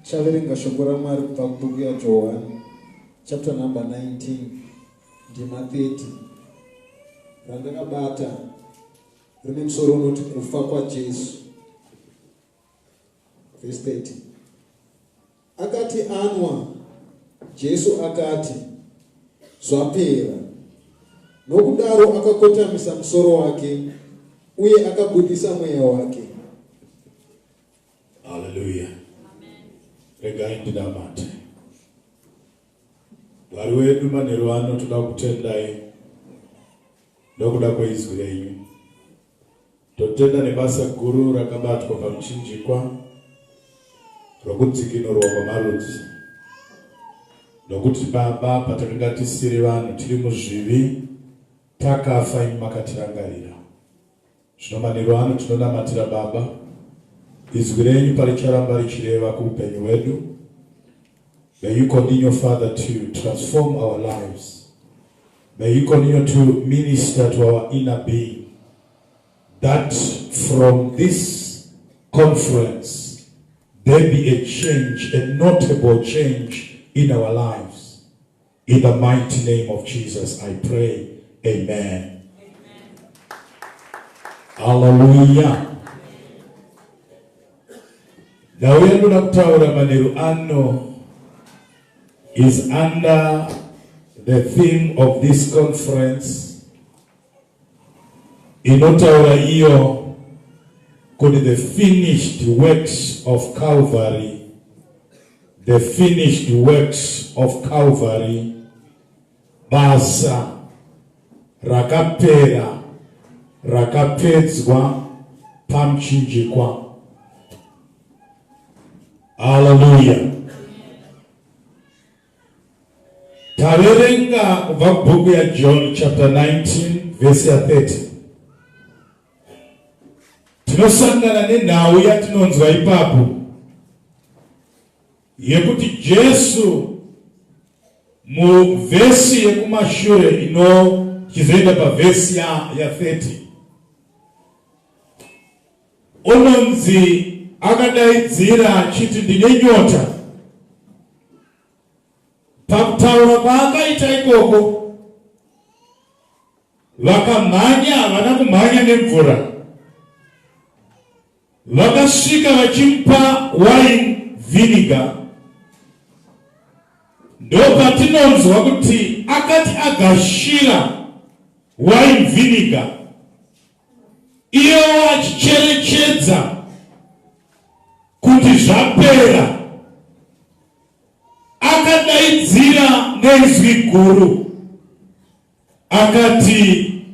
Chaverenga shoko raMwari kubva kubhuku yaJohani chapter number 19 ndima 30 randakabata rine musoro unoti kufa kwaJesu. Verse 30. Akati anwa, Jesu akati, zvapera. Nokudaro akakotamisa musoro wake uye akabudisa mweya wake. Hallelujah. Regai ndinamate. Mwari wedu manheru ano toda kutendai nokuda kweizwi renyu. Totenda nebasa guru rakabatwa pamuchinjikwa rokudzikinurwa kwamarudzi. Nokuti Baba patakanga tisiri vanhu tiri muzvivi takafa imi makatirangarira. Zvino manheru ano tinonamatira Baba izwi renyu paricharamba richireva kuupenyu hwedu. May you continue, Father, to transform our lives. May you continue to minister to our inner being. That from this conference, there be a change, a notable change in our lives. In the mighty name of Jesus, I pray. Amen. Hallelujah. Now we are going to talk about is under the theme of this conference. Inotaura iyo called the finished works of Calvary. The finished works of Calvary. Basa rakapera rakapedzwa pamuchinjikwa. Hallelujah. Taverenga kubva kubhuku yaJohn chapter 19 verse 30. Tinosangana nenhau yatinonzwa ipapo yekuti Jesu muvhesi yekumashure chizoenda pavhesi ya 30 unonzi akadaidzira chiti ndine nyota. Pakutaura kwaakaita ikoko vakamhanya, havana kumhanya nemvura, vakasvika vachimupa wine vinegar. Ndopatinonzwa kuti akati agashira wine vinegar iyo achicherechedza kuti zvapera, akadaidzira neizwi guru akati,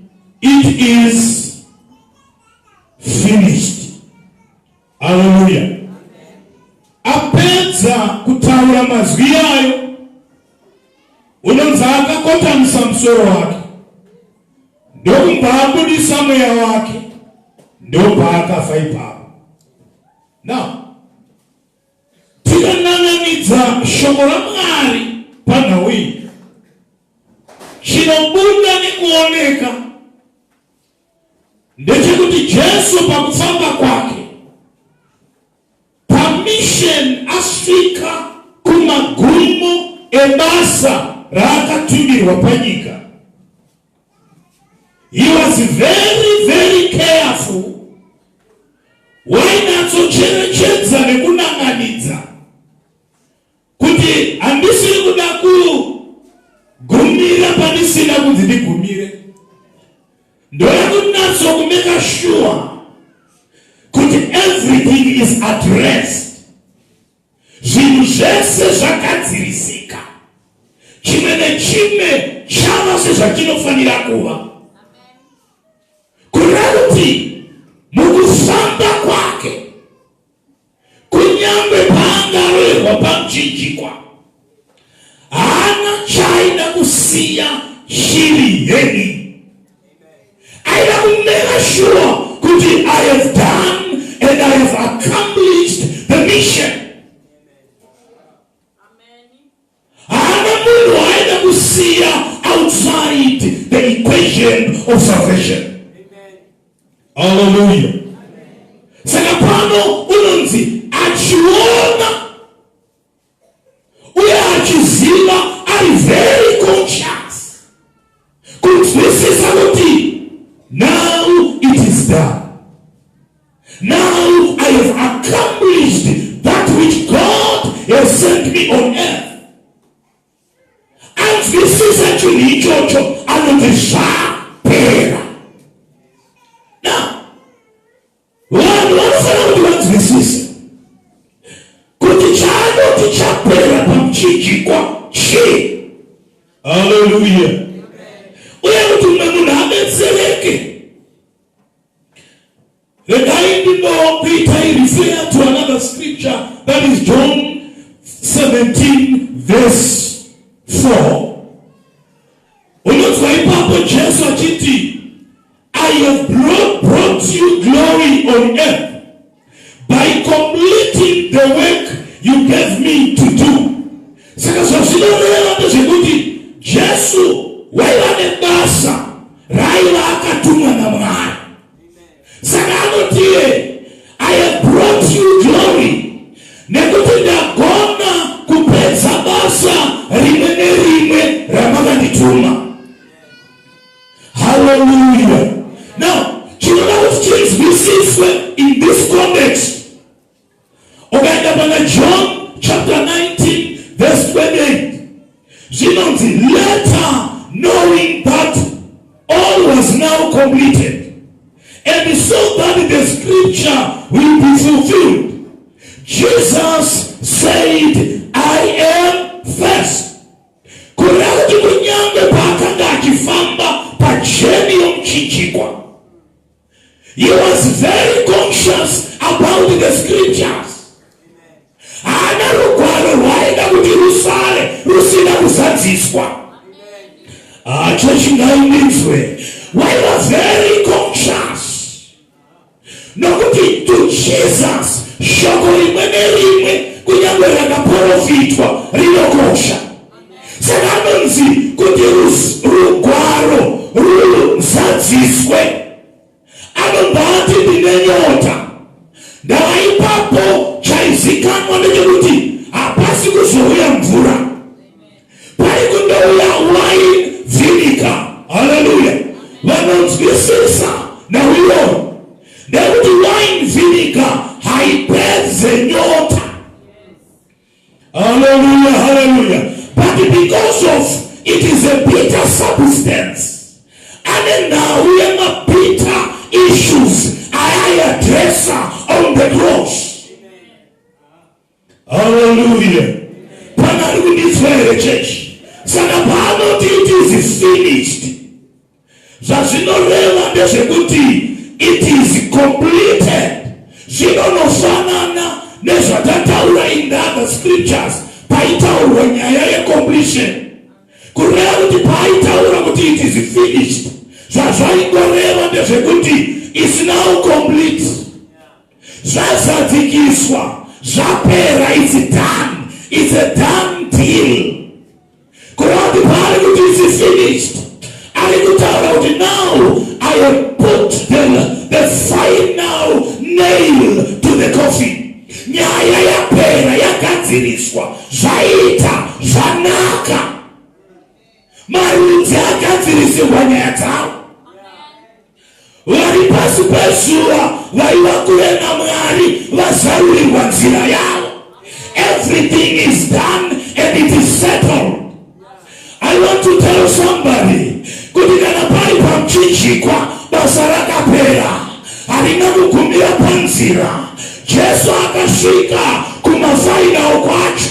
it is finished. Hallelujah. Apedza kutaura mazwi ayo, unonzi akakotamisa musoro wake, ndokumbabudisa mweya wake, ndopaakafa ipapo. Now tinonanamidza shoko raMwari panhau iyi. Chinobuda nekuoneka ndechekuti Jesu pakufamba kwake pamisheni asvika kumagumo ebasa raakatumirwa panyika. He was very, very careful wainatsocherechedza nekunanganidza kuti handisiri kuda kugumira pandisina kunzi ndigumire. Ndoda kunatso kumeka sure kuti everything is at rest. Zvinhu zvese zvagadzirisika, chimwe nechimwe chava sezvachinofanira kuva. Kureva kuti mukufamba kwake kunyangwe paangaroerwa pamuchinjikwa haana chaida kusiya shiri heni. Aida kumeka sure kuti I have done and I have accomplished the mission. Haana munhu aida kusiya outside the equation of salvation. Hallelujah. Saka pano unonzi achiona has sent me on earth. And this is actually church and the now, what this is? Hallelujah. Peter referred to another scripture, that is John 17 verse 4. I have brought you glory on earth by completing the work you gave me to do. Jesu waila basa raila akatumwa na Mwana. I have brought you glory. Nekutinda gona kupeza basa rime ramaganituma. Hallelujah. Now, children of kings, we see in this context. John chapter 19 verse 28. Later, knowing that all was now completed, and so that the scripture will be fulfilled, Jesus said, I am first. He was very conscious about the scriptures. We were very conscious. Nokuti to Jesus shokoli mwenerime kunyambera na profitwa rilokosha. Saganonzi kuti rugwaro msadziswe. Anombati ndinenyota. Ndawa ipapo chaizikanwa ndekuti hapasi kuzoya mvura. Pari kundouya wine vinegar. Hallelujah. Vanonzwisisa na uyo. Ndekuti wine vinegar haipedze nyota. Hallelujah, hallelujah. But because of it is a bitter substance, and then now we are not bitter issues I address on the cross. Hallelujah. Church. It is finished. It is completed. In the other scriptures, completion. It is finished. It's now complete. It's done. It's a done deal. It is finished. Now I have put the final nail to the coffin. Nyaya ya pera yakadziriswa. Zvaita zvanaka. Marudzi akadziriswa nyaya dzavo. Vari pasi pezuva vaiva kure naMwari vazarurirwa nzira yavo. Everything is done and it is settled. I want to tell somebody, kuti kana pari pamchinjikwa basa rakapera, harina kugumbira panzira. Jesu akasvika kumafainal kwacho,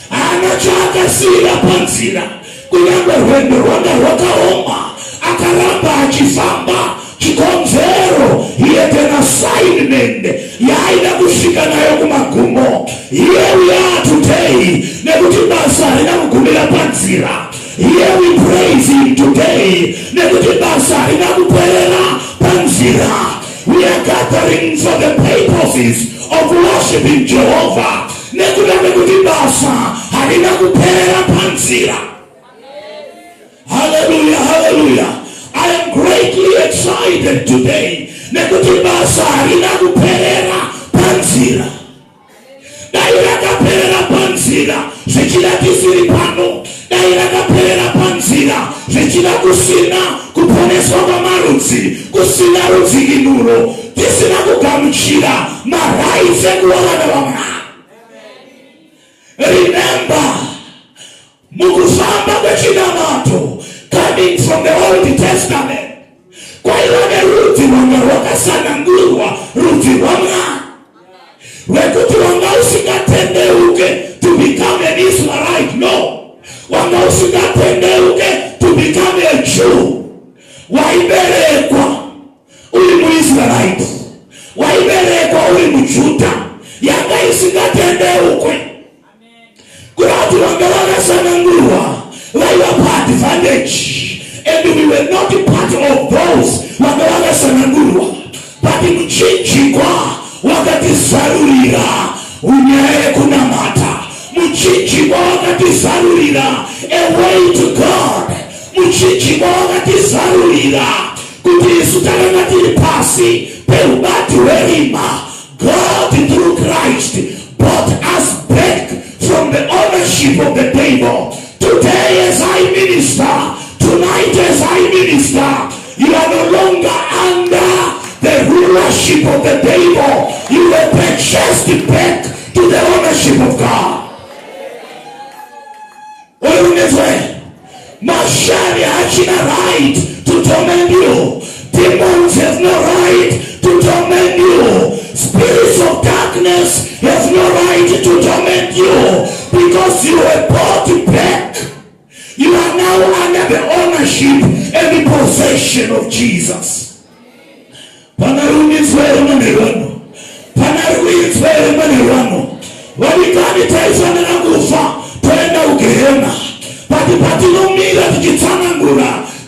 haana chaakasiyira panzira. Kunyangwe rwendo rwanga rwakaoma, akaramba achifamba. Chikonzero, he had an assignment. Yaida kusvika nayo kumagumo. Here we are today. Nekuti basa rina kugumira panzira. Here we praise him today. Nekuti basa rina kuperera panzira. We are gathering for the purposes of worshiping Jehovah. Nekuti basa harina kuperera panzira. Hallelujah, hallelujah. I am greatly excited today. Nekutibasa harina kuperera panzira. Daira kaperera panzira. Zvichida tisiri pano. Daira kaperera panzira. Zvichida kusina kuponeswa kwamarudzi. Kusina rudzikinuro. Tisina kugamuchira marai sekuwana vamwana. rwanga rwakasanangurwa rudzi rwamwana wekuti wanga usingatendeuke to become an Israelite. No, wanga usingatendeuke to become a Jew. Waiberekwa uli muIsraelite, waiberekwa uli muJuda, yanga isingatendeukwe kurati wanga wakasanangurwa vaiva advantage, and we were not part of those wanga wakasanangurwa, but muchinjikwa wakatizarurira unyaya kunamata, muchinjikwa wakatizarurira a way to God, muchinjikwa wakatizarurira kuti isu takanga tiri pasi peubati hwerima. God through Christ brought us back from the ownership of the devil. Today as I minister, tonight as I minister, you are no longer under the rulership of the devil. You were purchased back to the ownership of God. Mashari hachina right to torment you. Demons have no right to torment you. Spirits of darkness have no right to torment you, because you were bought back. You are now under the ownership and the possession of Jesus.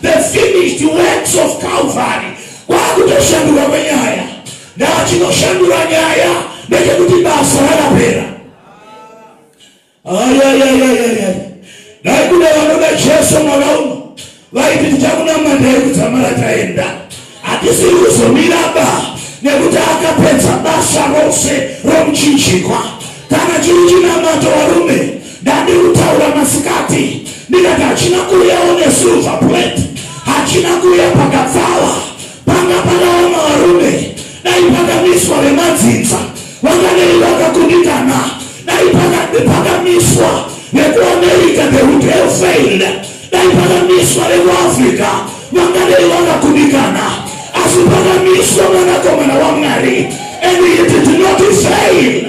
The finished works of Calvary. Silver plate, hachina kuya pakafala, panga panga warume, na ipaka miswa le mazinza, wangane ilaka kudikana, na ipaka miswa le ku America they would have failed, na ipaka miswa le ku Africa, wangane ilaka kudikana, asipaka miswa wanakoma na wangari, and it did not fail.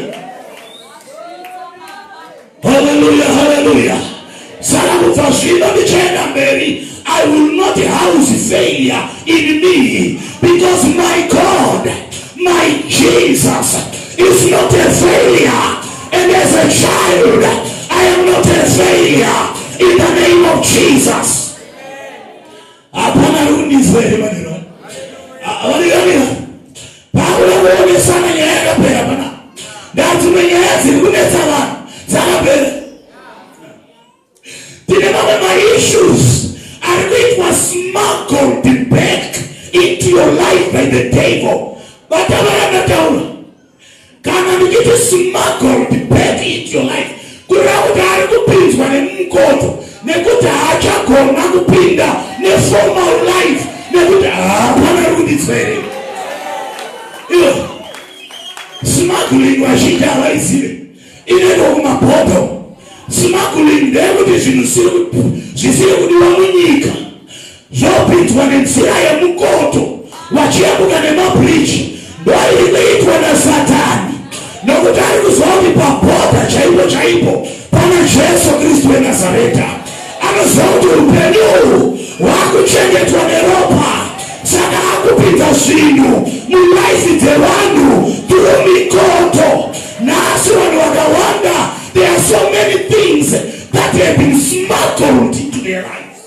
Hallelujah, hallelujah. I will not house failure in me, because my God, my Jesus is not a failure, and as a child I am not a failure in the name of Jesus. My issues are it was smuggled back into your life by the devil. But can I get smuggled back into your life? Formal life. Smuggling was smuggling zvisiri zvopinzwa nenzira yemukoto vachiyabuka nemabridge ndoirikuitwa nasatani, nokuti ari kuziva kuti pabhodha chaipo chaipo pana Jesu Kristu weNazareta. Anoziva kuti upenyu hwakuchengetwa neropa, saka akupinza zvinhu mulaifi dzevanhu through mikoto. Nhasi vanhu vakawanda, there are so many things that have been smuggled into their lives.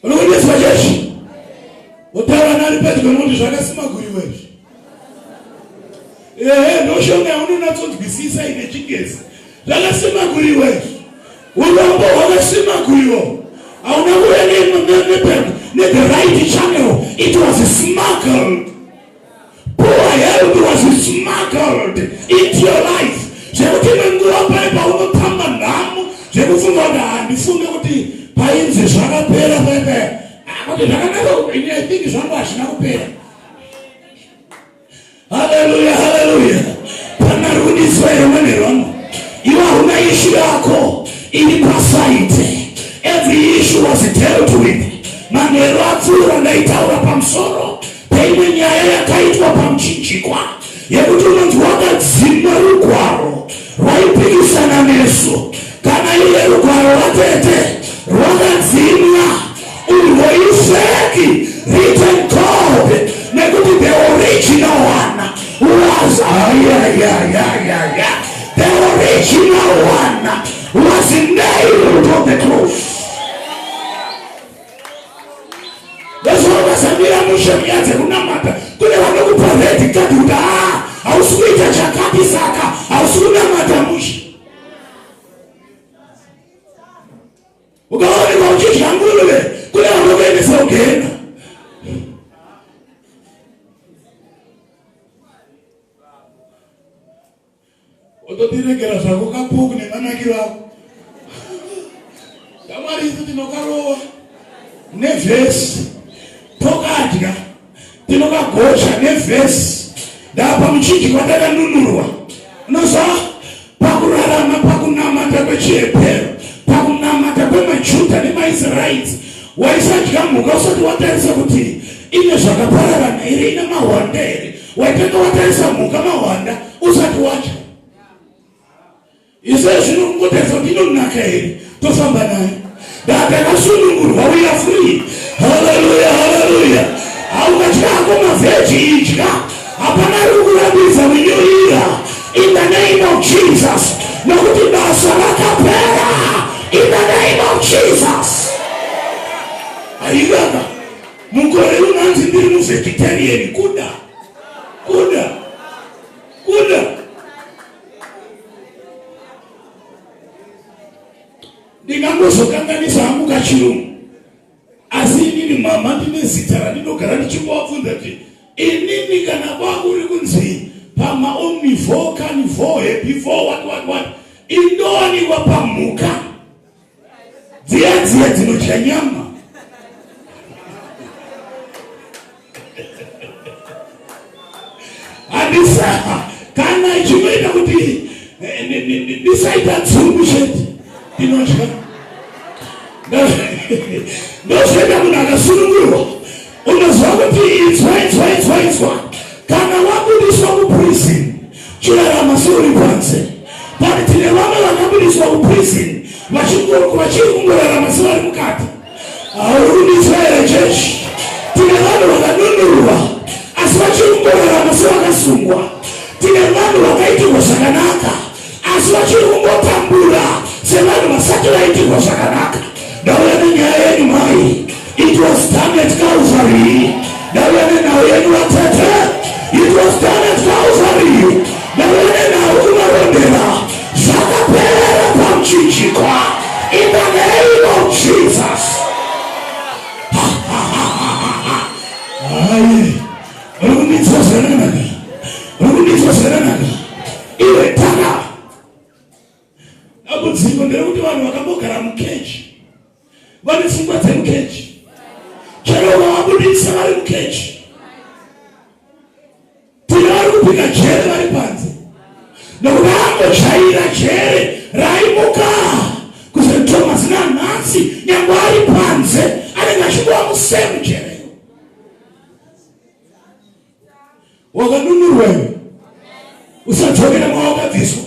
Unokunyeswa jeshi utaura nari pedyo nokuti zvakasmaguriwezvi. Ndoshonga unonatsodzwisisa ine chingezi. Zvakasimaguriwezvi. Urombo hwakasimaguriwa. Hauna kuya the right channel. It was smuggled. Poor health was smuggled into your life. Zvekuti menguva pale paunopamba nhamu zvekufunga kuti handifunge kuti painzi zvakapera pepe. Kuti zvakanaka upenyu, I think zvangu hazvina kupera. Hallelujah, hallelujah. Pana rudiso yerumene rwangu. Iwe hauna issue yako iri pasaite. Every issue was dealt with. Manera lero apfuura ndaitaura pamusoro peimwe nyaya yakaitwa pamuchinjikwa yekuti unonzi wakadzima rugwaro rwaipikisana nesu. Kana ile rugwaro rwatete rwakadzimwa urwo ifeki written code nekuti the original one was the original one was nailed on the cross. Samira mushamiaze kunamata kule wanokupa red card uta hausuita chakati saka hausuna matamushi ukaone kwa uchishi angulule kule wanokene saukena ototirekera zako kapuku nemanakira kamari isu tinokarowa nevesi tokadya tinokagosha nevhesi ndapa muchinjikwa takanunurwa unoza pakurarama pakunamata kwechihebhero pakunamata kwemajuda nemaisraiti waisadya mhuka usati watarisa kuti ine zvakapararana here ine mahwanda here waitanga watarisa mhuka mahwanda usati wadya izvezvino kungotarisa kuti inonaka here tofamba nayo ndakakasunungurwa we are free. Hallelujah, hallelujah. Haukachako mavheji idya hapana rukurambisa munyurira in the name of Jesus. Nokuti basa rakapera in the name of Jesus. Aigaka mukore unanzi ndiri muvegetarian kuda ndingangozokanganisa hangu kachirungu asi inini mama ndine zita randinogara ndichingowabvunza kuti inini kana kwangu uri kunzi pamaomnivo carnivo hepivo what indowanikwa pamhuka dziya dzinodya nyama handisa kana ichinoita kuti ndisaita tsumbu chete ndinotya ndozvenda munhu akasunungurwa unoziva kuti itswa kana wabudiswa kuprison chirarama seuri panze pari tine vamwe vakabudiswa kuprison vachiri kungorarama sevari mukati haurudiswa here chechi tine vanhu vakanunurwa asi vachiri kungorarama sevakasungwa tine vanhu vakaitirwa zvakanaka asi vachiri kungotambura sevanhu vasati vaitirwa zvakanaka. Ndauya nenyaya yenyu mai, it was done at Calvary. Ndauya nenhau yenyu vatete, it was done at Calvary. Ndauya nenhau kumarondera zvakapera pamuchinjikwa in the name of Jesus. Urikunditswa zvakanaka iwe taka dambudziko nderekuti vanhu vakambogara mukechi vane pfungwa dzemukechi chero vavabudisa vari mukechi tine vari kupika jere vari panze nokuti angochaira jere raimuka kuzoti Thomas nanhasi nyangwe ari panze anenge achingova musemu jereyo wakanunurwewe usadzokera mwawakabviswa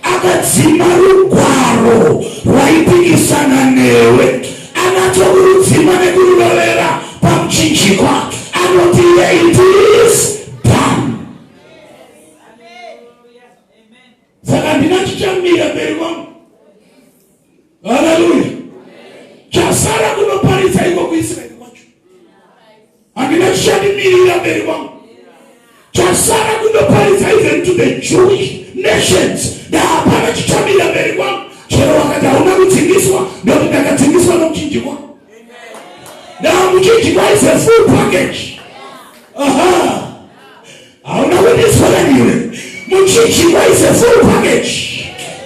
akadzima rugwaro rwaipikisana newe anatokurudzima nekururovera pamuchinjikwa anoti it is done. Saka handina chichamira mberi kwangu. Haleluya. Chasara kunoparidza iko kuIsraeri kwacho. Handina chichamirira mberi kwangu. Chasara kunoparidza even to the Jewish nations. Hapana chichamira mberi kwangu. Chero wakati hauna kudzingiswa ndokuti ndakadzingiswa nomuchinjikwa. Now muchinjikwa is a full package. Hauna kudiswa kaniwe. Muchinjikwa is a full package.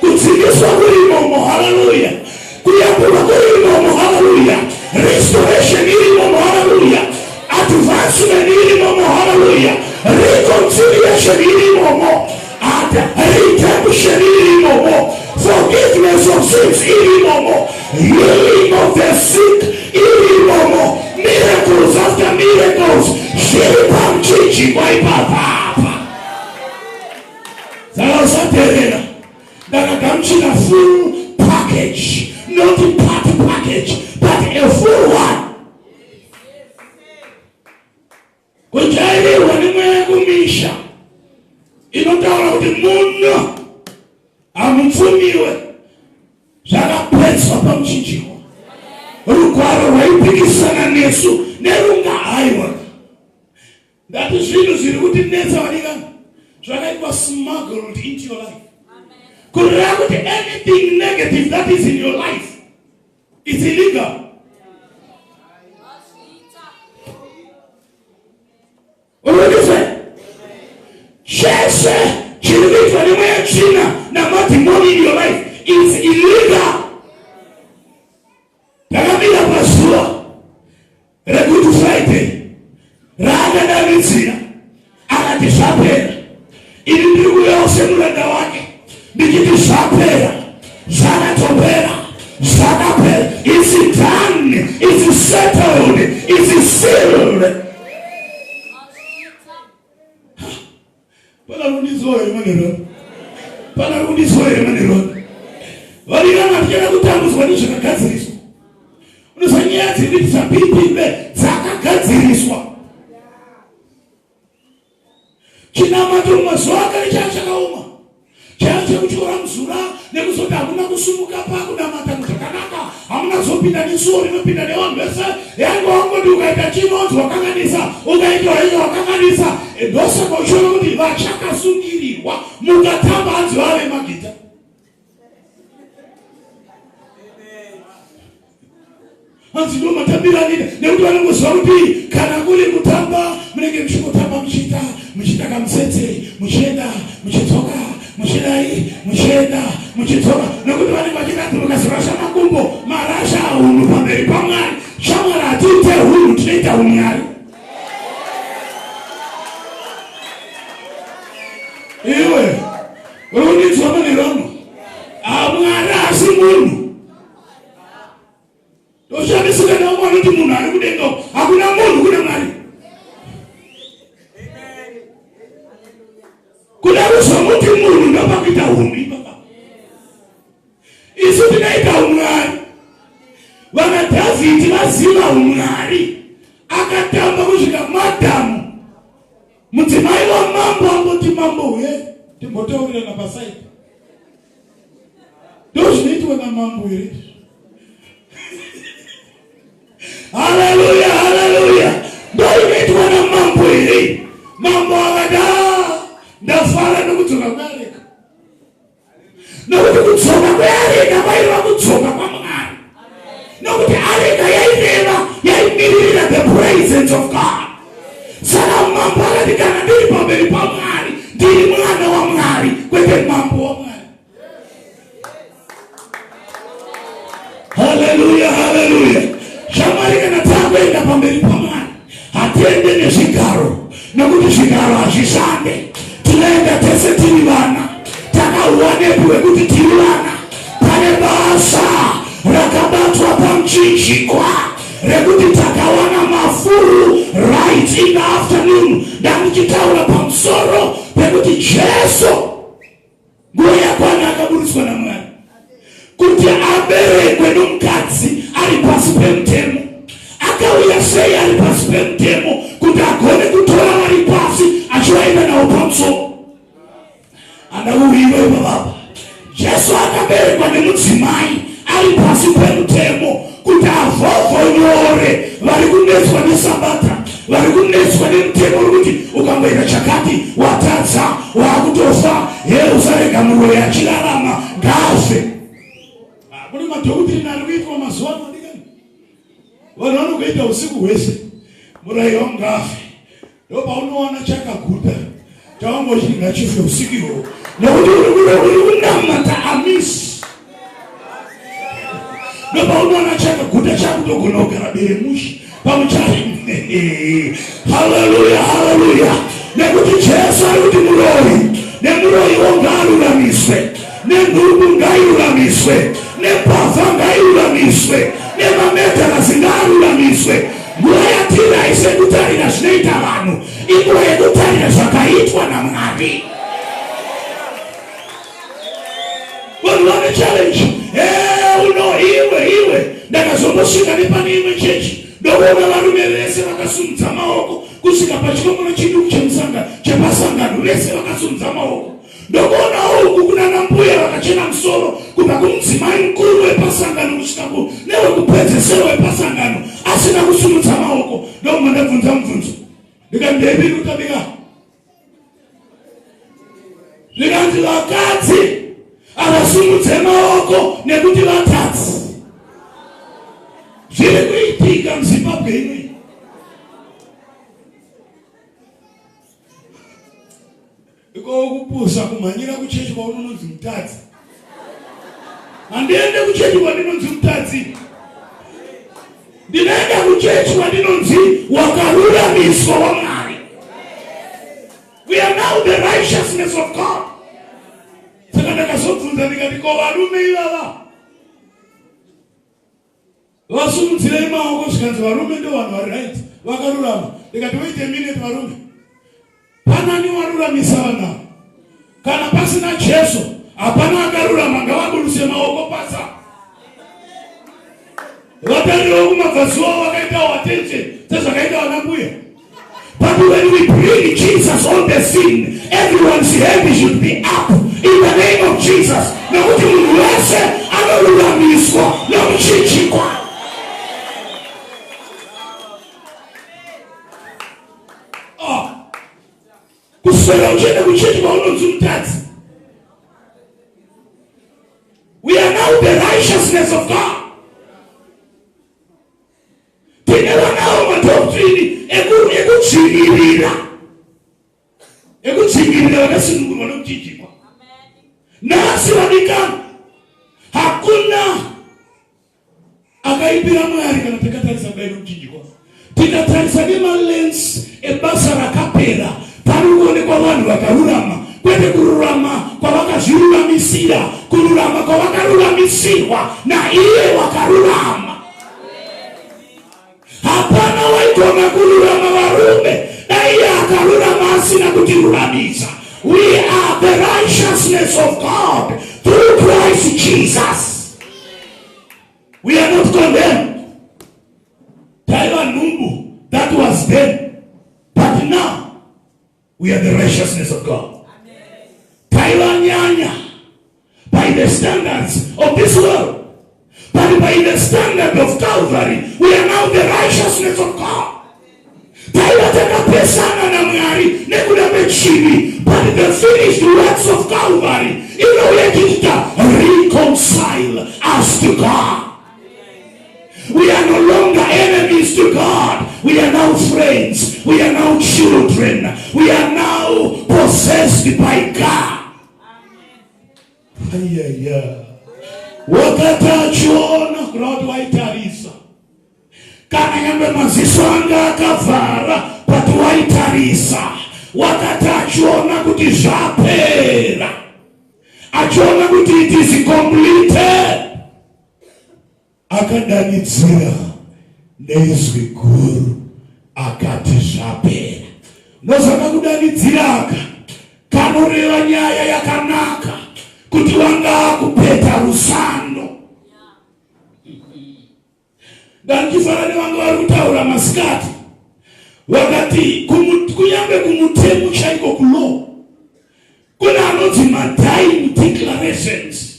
Kudzingiswa kurimomo, hallelujah. Kuyambulwa kurimomo, hallelujah. Restoration irimomo, hallelujah. Advancement irimomo, hallelujah. Reconciliation irimomo. Redemption irimomo. Forgiveness of sins irimomo. Healing of the sick irimomo. Miracles after miracles. Shiri pamchichi kwa ipapa. Sala usaterera. Daka kamchina full package. Not a part package, but a full one. Kujaili wanimwe kumisha. Inotaura kuti muno amupfumiwe zvakapedzwa pamuchinjikwa rugwaro rwaipikisana nesu nerunga aiwa ndati zvinhu zviri kutinetsa vadikana zvakaitwa smuggled into your life kureva kuti anything negative that is in your life is illegal. Chese chirikuitwa nemweya tsvina namadhimoni in your life is illegal. Takamira pazuva reGood Friday raakadanidzira akati zvapera. Ini ndiri kuuyawo semuranda wake ndichiti zvapera, zvakatopera, zvakapera. It's done, it's settled, it's sealed. Pana kundizwa manero. Varikana tichada kutambudzwa nezvakagadziriswa. Unozwa nyaya dziri dzapipimbe dzakagadziriswa. Chinamato mumazuva akare chakaoma. Chaya chekutyora muzura nekuzoti hamuna kusumuka pakunamata zvakanaka. Hamuna kuzopinda nesuwo rinopinda nevanhu vese. Yange wangoti ukaita chinonzi wakanganisa, ukaita wenye wakanganisa. Ndosaka uchiona kuti vachakasungirirwa mukatamba hanzi vave magita. Hanzi ndo matambira nini nekuti vanongoziva kuti kana kuri kutamba munenge muchingotamba muchiita kamutsetse muchienda muchidzoka muchidai muchienda muchidzoka nekuti vanenge vachidaturuka zvirasha makumbo marasha hunhu pamberi paMwari. Shamwari hatiite hunhu, tinoita unyari. Iwe urikundinzwa manerono Mwari hasi munhu. Ndoshamisika nawo mwana kuti munhu ari kudenga. Hakuna munhu kuna Mwari. Kuda kuzwa kuti munhu ndopakuita hunhu ipapa. Isu tinaita umwari. Vana Dhavhidhi vaziva umwari. Akatamba kusvika madhamu. Mudzimai wamambo angoti mambo uye timbotaurirana pasaidi. Ndozvinoitwa namambo here. Haleluya, haleluya. Ndoinoitwa namambo here. Mambo akada ndafara nokudzoka kweareka. Nokuti kudzoka kweareka kwaiva kudzoka kwaMwari. Nokuti areka yaimirira the presence of God. Saka mambo akati kana ndiri pamberi paMwari ndiri mwana waMwari kwete mambo waMwari. Haleluya, haleluya. Shamwari kana takuenda pamberi paMwari hatiende nezvigaro nokuti zvigaro hazvishande. Tinoenda tese tiri vana, takauwanepi wekuti tiri vana. Pane basa rakabatwa pamuchinjikwa rekuti takawana mafuru right in the afternoon. Ndamuchitaura pamusoro pekuti Jesu nguva yakwana akaburiswa naMwari kuti aberekwe nomukadzi ari pasi pemutemo. Akauya sei ari pasi pemutemo kuti agone kutora vari pasi achivaenda navo pamusoro. Andauyiwe baba. Jesu akaberekwa nemudzimai ari pasi pemutemo kuti avhovhonyore vari kunetswa nesabata, vari kunetswa nemutemo rokuti ukamboita chakati watadza, wakutofa, usarega muroyi achirarama ngafe. Kune madhokutirina ari kuitwa mazuva ano ndikani. Vanhu vanokuita usiku hwese muroyi wangafe. Ndopaunowana chakaguta chawangochidya chife usiku ihwo nokuti uri kunamata amisi. Ndopaunowana chakaguta chakutogona kugara beremushi pamuchari. Haleluya, haleluya. Nekuti Jesu ari kuti muroyi nemuroyiwo ngaaruramiswe, nenhumbu ngairuramiswe, nembavha ngairuramiswe, nemametarasi ngaaruramiswe. Nguva one challenge. Iwe ndakazombosvika nepane imwe chechi ndokuona varume vese vakasimudza maoko kusvika pachikomono chiduku chemusanga chepasangano vese vakasimudza maoko. Ndokuona uku kunana mbuya vakachena musoro kubva kumudzimai mukuru wepasangano kusvika newekupedzesero wepasangano asina kusumudza maoko. Ndomwe ndabvunza mubvunzo ndikati ndeipi kutabika zvikanzi vakadzi havasumudze maoko nekuti vatadzi. Zviri kuitika muZimbabwe inoyi. Kupusa kumhanyira kuchechi kwaunonzi mutadzi. Handiende kuchechi kwandinonzi mutadzi. Ndinoenda kuchechi kwandinonzi wakaruramiswa waMwari. We are now the righteousness of God. Saka ndakazobvunza ndikati ko varume ivava vasumudzirei maoko zvikanzi varume ndo vanhu vari right vakarurama. Ndikati wait a minute varume, panani waruramisa vanhu? Kana pasina Jesu hapana akarurama, ngavabudise maoko pasa. Vatariro kumabvazuva vakaita attention sezvakaita vanambuya. But when we bring Jesus on the scene, everyone's head should be up in the name of Jesus. Nokuti munhu wese anoruramiswa nokuchinjikwa. Kuswera uchienda kuchechi kwaunonzi mutadzi. We are now the righteousness of God. Tinevanawo madoctrine ekudzingirira vakasunungurwa nokuchinjikwa. Nhasi vadikana, hakuna akaipira Mwari kana takatarisa kudai nokuchinjikwa. Tikatarisa nemalens ebasa rakapera, panoonekwa vanhu vakarurama, kwete kururama kwavakazviruramisira, kururama kwavakaruramisirwa naiye wakarurama. Hapana waigona kururama varume naiye akarurama asina kutiruramisa. We are the righteousness of God through Christ Jesus. We are not condemned. Taiwa Numbu, that was then, but now we are the righteousness of God. Taiwa Nyanya, by the standards of this world, but by the standard of Calvary, we are now the righteousness of God. Taiwa takapesana na Mwari nekuda mechivi, but the finished works of Calvary, inoyekita reconcile us to God. We are no longer enemies to God. We are now friends. We are now children. We are now possessed by God. Wakata Shona kuroti waitarisa. Kana nyambe maziso anga akavhara pati waitarisa. Wakata Shona kuti zvapera. Achiona kuti it is completed. Akadanidzira nezwi guru akati zvapera. Nozvaka kudanidzira kanoreva nyaya yakanaka kuti wanga kupeta rusando. Ndanichifanana nevanga vari kutaura masikati vakati kunyange kumutemo chaiko kulo kuna anonzi madying declarations.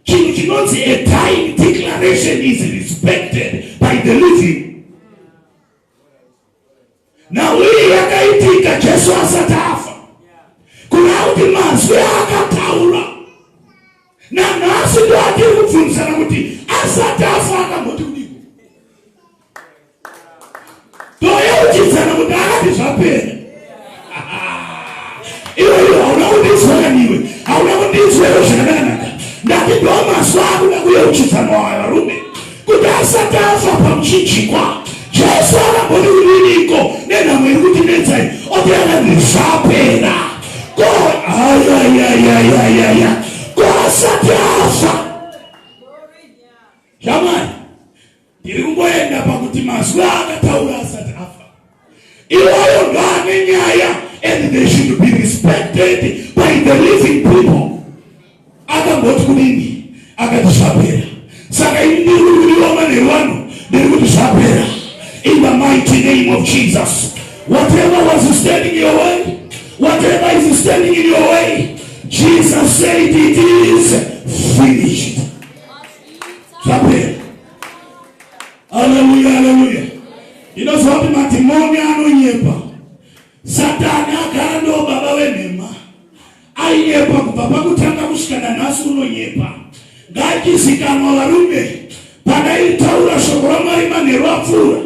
Chinhu chinonzi a dying declaration is respected by the living. Now hii yakaitika Jesu asati afa. Kuna kuti mazwi akataura. Na nhasi ndo atiri kubvunzana kuti asati afa akamboti kudiko. Toyeuchidzana kuti akati zvapera. Iwe hauna kundinzwa kaniwe. Hauna kundinzwewo zvakanaka. Ndati ndo mazwi akuda kuyeuchidzana varume. Kuti asati afa pamuchinjikwa. Jesu akamboti kudiniko. Nenhamwe iri kuti nenzai. Oti akati zvapera. Asati afa. Jamani, ndiri kungoenda pakuti mazwi akataura asati afa. Iwayo ndo ane nyaya, and they should be respected by the living people. Akamboti kudini Jesus said it is finished. Hallelujah, hallelujah. Inozoti matimoni anonyepa. Satani akando baba wenema. Aiyepa kubaba kutanga kushikana nasu unonyepa. Gaki sikama warume. Pada itaura shokorama imani wafura.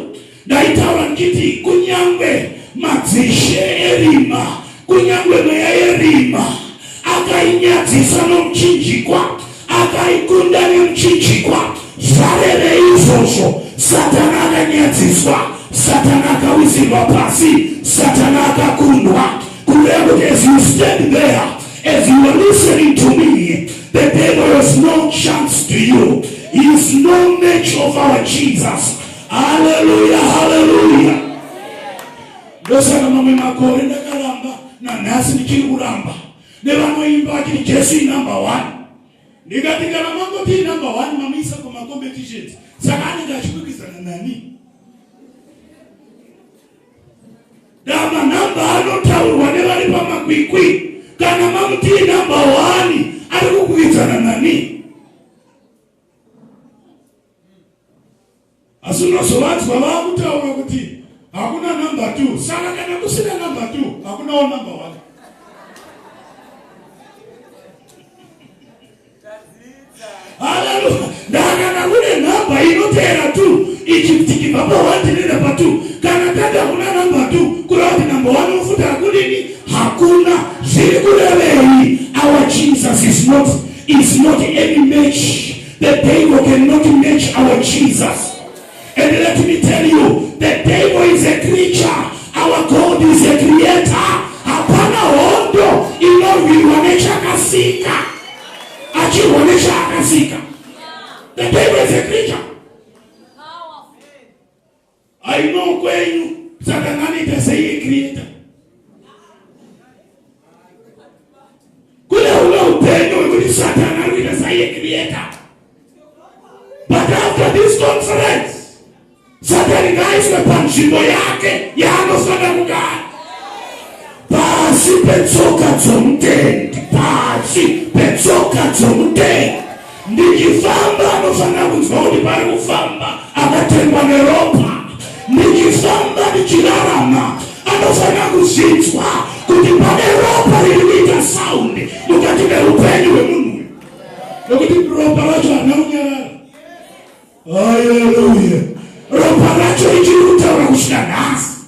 Da itaura nkiti kunyangwe. Mazishe erima. Kunyangwe mea erima. Aka inyati sano mchinjikwa. Aka ikundani mchinjikwa. Zarele izosho. Satana akanyatizwa. Satana akawizirwa pasi. Satana akakundwa. As you stand there, as you are listening to me, the devil has no chance to you. He is no match of our Jesus. Hallelujah, hallelujah. Dosana mame makore na kalamba na nasi nikiri uramba. Nevano imba kiri Jesu number 1. Negatika na mambo ti number 1 mamisa kwa competitions. Sakani gachukukisa na nani? Dama namba anotauri wanevali pamakwikwi. Kana mamuti namba 1 arikukuita na nani? Asunosowati baba kutaura kuti hakuna namba 2. Saka kana kusina namba 2 hakuna namba 1. Hallelujah. Dana na kule namba inotera tu. Ichitiki baba wati ni namba 2. Kana tada kuna namba 2. Kula wati namba 1 ufuta kulini. Hakuna. Zilikulelehi. Our Jesus is not any match. The devil cannot match our Jesus. And let me tell you, the devil is a creature. Our God is a creator. Hapana hondo. Inoviwanesha kasika. Achiwanesha kasika. The devil is a creature. I know when Satanani does say a creator. Could I know when Satanani does say a creator? But after this conference, Satan guys were punching boyake, Yano Sanamuga. Pasi Petsoka Zomden, Pasi Petsoka Zomden. Nikifamba anofana kuzodi pale kufamba akatengwa neropa. Nikifamba nikilarama anofana kuzitwa kuti pale ropa lilita sound mukati upenyu we mungu nokuti ropa lacho anaunyala. Hallelujah. Ropa lacho ichiri kutaura kushika nasi.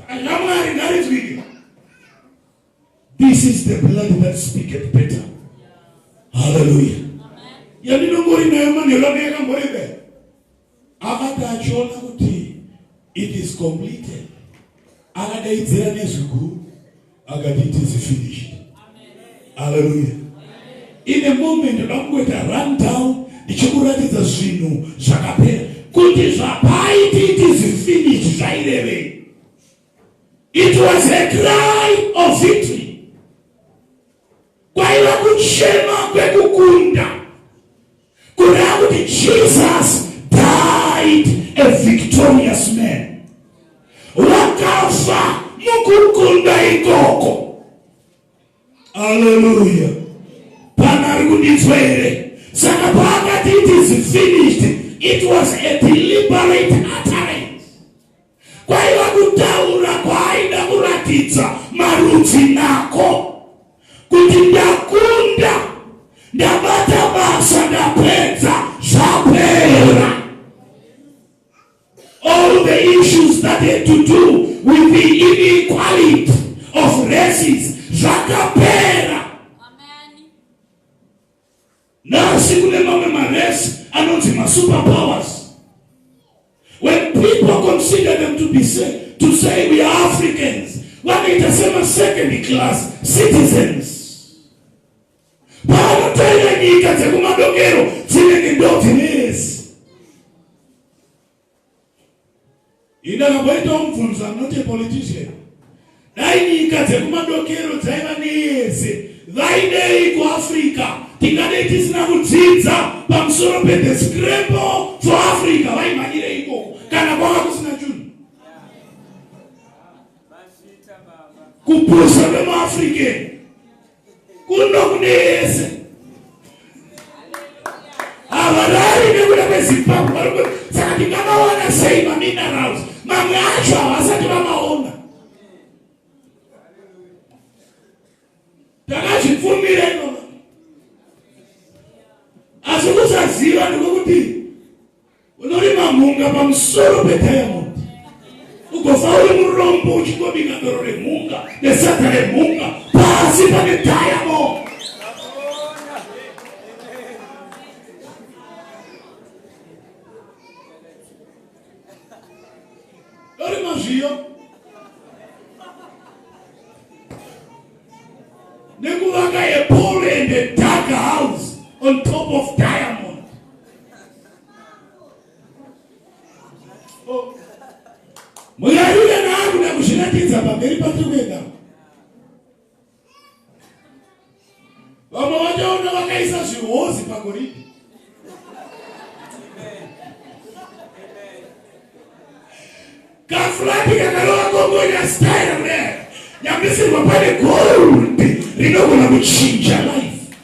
Akamwari ngarizwike. This is the blood that speaketh better. Hallelujah. Yaninongori na yamani yoloneka mboribe. Akata achona kuti it is completed. Akada itzira nezuku. Akada it is finished. Hallelujah. In a moment, I'm going to run down the chokurati the sinu shakapera. Kuti zapaiti it is finished. Zaireve. It was a cry of victory. Kwa ila kuchema kwe kukunda. Jesus died a victorious man. Wakafa mukukunda ikoko. Hallelujah. Panarugudizwere. Sakapaka it is finished. It was a deliberate utterance. Kwa ila kutaura kwa aina kuratitza maruti nako. Kutindakunda. Ndabata basa ndapeza zapera. All the issues that had to do with the inequality of races zakapera. Amen. Now sikule mame mares anonzima superpowers. When people consider them to say we are Africans, wanaitasema second class citizens. Pano tena nyika za kumadokero zile ndoto nesi. Ina kabaito mfunza not a politician. Dai nyika za kumadokero zaiva nesi. Zaide iko Afrika. Tingane tisina kutinza pamsoro pende scramble for Africa. Wai magire iko. Kana kwa kusina juni. Kupusa bema Afrika. kunokunese avarari nekuda kwezimbabwe saka tingavaona sei maminerals mamwe acho havasati vamaona takazvipfumira inova asi kusaziva ndikokuti unorima mhunga pamusoro pediamond ugofa uri murombo uchingobika doro remhunga nesata remhunga pasi pane diamond. Dori mazviyo nekuvaka a pole and a dark house on top of diamond. Muyaruya naangu na kushinatiza pamberi patukwenda vamwe vachaona vakaisa zvihozi pagoridhe kafulati kakarova kongonya style kudai nyambisirwa pane gold rinogona kuchinja life.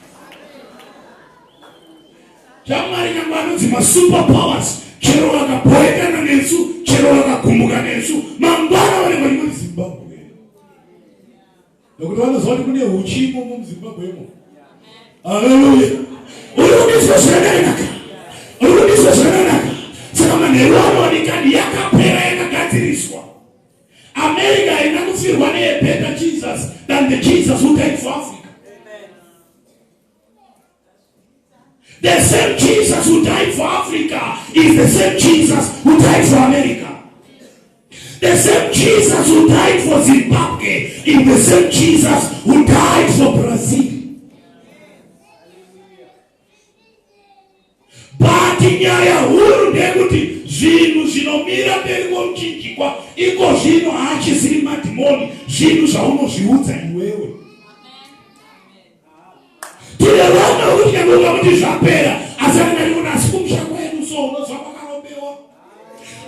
Chamwari nyangwe anonzi masuper powers chero vakapoekana nesu chero vakagumuka nesu mangwana vanenge vari muzimbabwe nokuti vanoziva kuti kune uchimo muzimbabwemo. Haleluya. Uri kudiswa zvakanaka, uri kudiswa zvakanaka. Saka manheru anoonekani yakapera yakagadziriswa. America haina kufirwa neye better Jesus than the Jesus who died for Africa. The same Jesus who died for Africa is the same Jesus who died for America. The same Jesus who died for Zimbabwe is the same Jesus who died for Brazil. But nyaya huru ndekuti zvinhu zvinomira mberi kwomuchinjikwa iko zvino hachisiri madhimoni, zvinhu zvaunozviudza iwewe. Tine vana vokuti nyange kuti zvapera asi arinari kunasi kumusha kwedu so unozva kwakarombewa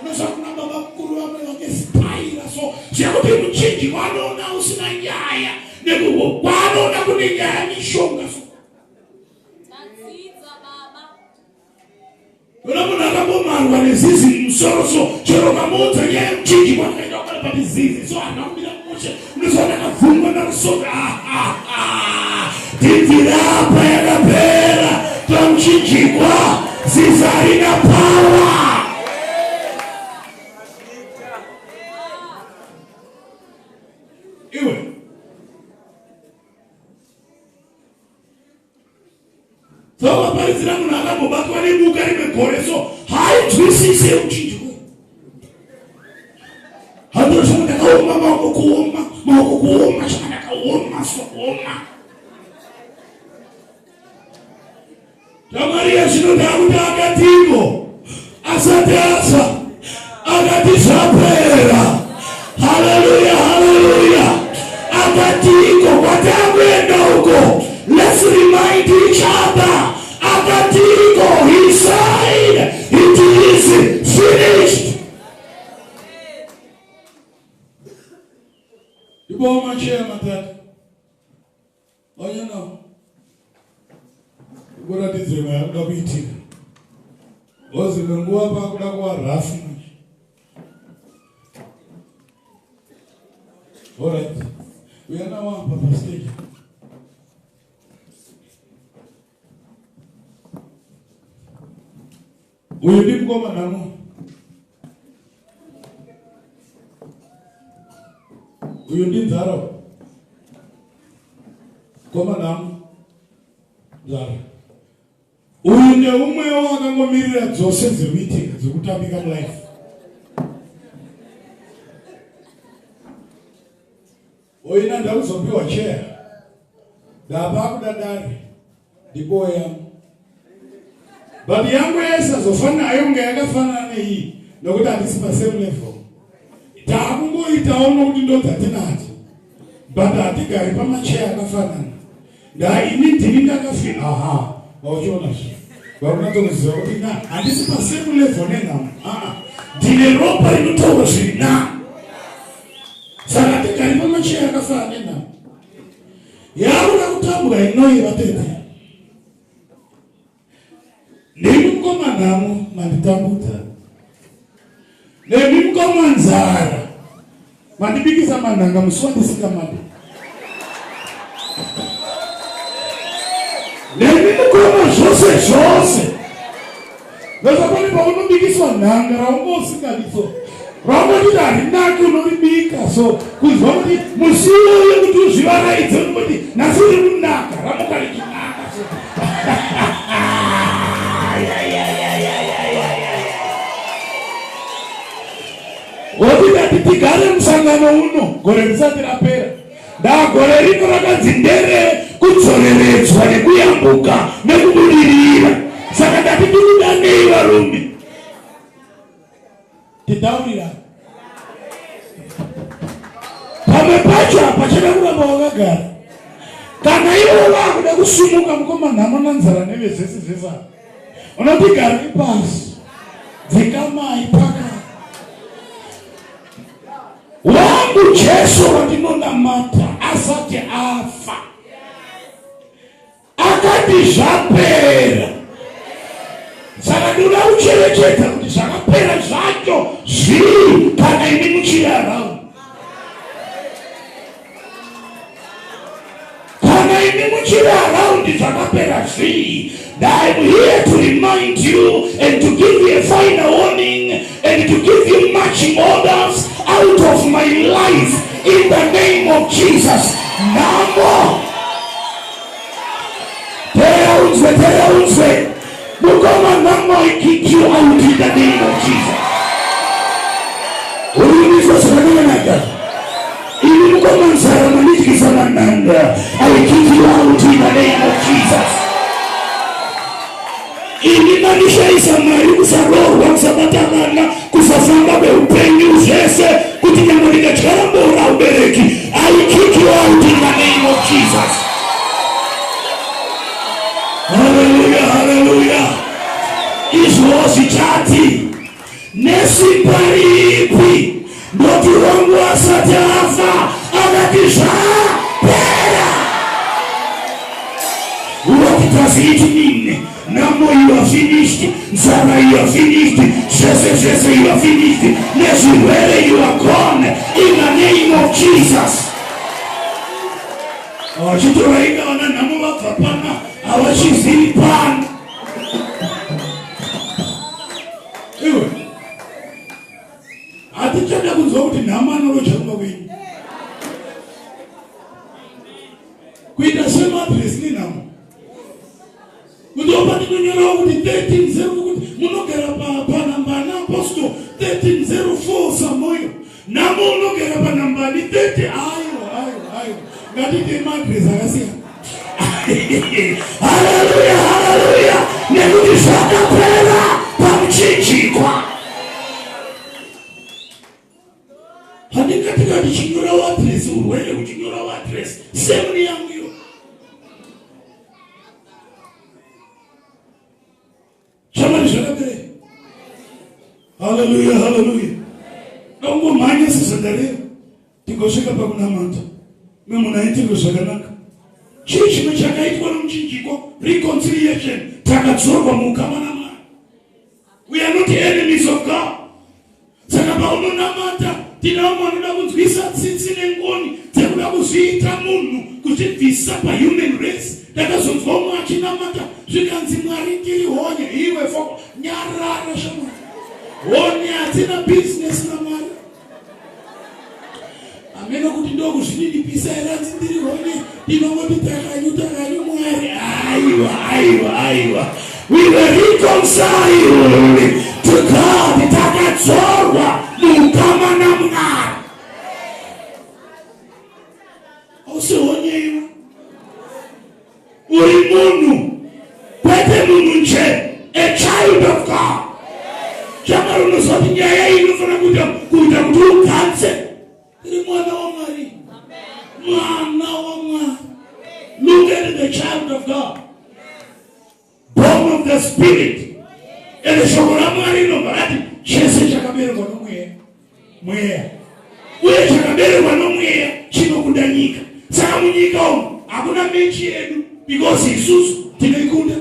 unozva kuna baba mukuru vamwe vakesipaira so zvakuti muchinjikwa anoona usina nyaya nekuko kwaanoona kune nyaya mishonga so kuna munhu akambomarwa nezizi musoro so chero kamuudza nyaya yemuchinjikwa akaenda wakana pati zizi so anamira mushe unozva ndakavhungwa narusoka tivirapa yakapera tomuchinjikwa zizi harina pawa. Iwe sovaparidzira munhu akambobatwa nebuka rimegore so hainzwisise yemuchinjikwa handosva ndakaoma maoko kuoma zvakandakaoma so kuoma. Tamari yazvinoda kuti akatiko asati afa akati zvapera. Haleluya, haleluya. Akatiko kwatakuenda uko, let's remind each other. Akatiko, he said it is finished. Iboma chea matata oyana kuratidzirwa yakuda kuitika ozi nenguva pakuda kuva rafu manje. Alright, uyana wapa pastage uyu ndi mukoma namo uyu ndi nzara koma namo nzara uyu neumwe wakangomirira dzose dzekuitika dzekutambika mulife. Oina ndakuzopiwa chair ndapa kudadari ndipo yangu but yangu yese azofana nayo kunge yakafanana neyi nokuti handisi pasame level. Takungoitawo kuti ndodzatinadzo but hatigari pamacheya akafanana. Ndaini ndini ndakafira wauchiona zvi vakunatokuziva kuti handisi pasame level nenhamo ndine ropa rinotaura zviri namo saka tigari pamacheya akafanana nenhamo. yakuda kutambura inoiva tete nemi mukoma nhamo manditambudza nemi mukoma nzara mandibikisa manhanga musi wandisingamade nemi mukoma zvose zvose nezvapane paunobikiswa nhanga raungosingadiso raunotiti harinaki unoribika so kuzwa kuti musi uyo kuti uzvivaraidze unoti nhasi uri kunaka ramuka richinaka so wotidati tigare musangano uno gore risati rapera ndagore rino rakanzi ndere kudzoreredzwa nekuyambuka nekubudirira saka ndati tikudanei varume tidaurira pamwe pacho apa chada kuramba wakagara kana ivo vakuda kusumuka mukoma nhamo nanzara nevezvese zvesa unoti garei pasi dzikamai pakati wangu Jesu wandinonamata asati afa akati zvapera saka ndoda kucherechedza kuti zvakapera zvacho zviri kana ini muchirarama kana ini muchiraraundi zvakapera zviri. I'm here to remind you and to give you a final warning and to give you marching orders out of my life in the name of Jesus. Namo Teraunzwe Mukoma Namo, I kick you out in the name of Jesus. I will kick you out in the name of Jesus. Inimanisha isamari kusarorwa kusabatamana kusafamba beupenyu zvese kuti nyamurika charambora ubereki. I kick you out in the name of Jesus. Hallelujah, hallelujah. Izvozi chati nesimba ripi ndoti wangu asati afa akati zvapera. What does it mean? Namo, you are finished. Zara, you are finished. Jesus, you are finished. Neswere, you are gone. In the name of Jesus. Awachitoraika wana namo wakapana. Awachizipana. Ewe. Atichanda kuzwa kuti nama anolochamba kwenyu. Kuita sema adresi ni namo. Kutopati kunyora kuti 1304 kuti munogera pa nambani apostle 1304 samoyo namo unogera pa nambani 30 ayo ngatite madresa akasiyana. Haleluya, haleluya. Nekuti zvakapera pamuchinjikwa. Handikatika tichinyora wadresi urwere kuchinyora wadresi semuni yangu yo. Chamani zvakapera. Haleluya, haleluya. Dongo manya sisadare tigosvika pakunamata memunaitiro zvakanaka. Chii chimwe chakaitwa nomuchinjiko reconciliation, takadzorwa muukama naMwari. We are not enemies of God. Saka paunonamata tinawo vanoda kunzwisa tsitsi nengoni dzekuda kuzviita munhu kuzvibvisa pahuman race. Takazonzwa umwe achinamata zvikanzi Mwari tiri honye, iwe foko nyarara shamwari. Honye hatina business naMwari. Ameno kuti ndo kuzvinidipisa eranzi ndiri honye inongoti takanyu Mwari. Aiwa. We were reconciled to God. Takadzorwa muukama naMwari. Ose honye iwe. Uri munhu, kwete munhu nje, a child of God. Chamari unozoti nyaya inofana kuita kuti ukanze. Iri mwana wa Mwari. Mwana wa Mwari. Look at the child of God. Born of the Spirit. Ere shoko la Mwari inobarati chese chakaberwa nomweya. Uye chakaberwa nomweya chinokudanyika. Saka munyika umu Hakuna mechi yedu because isusu tinoikunda.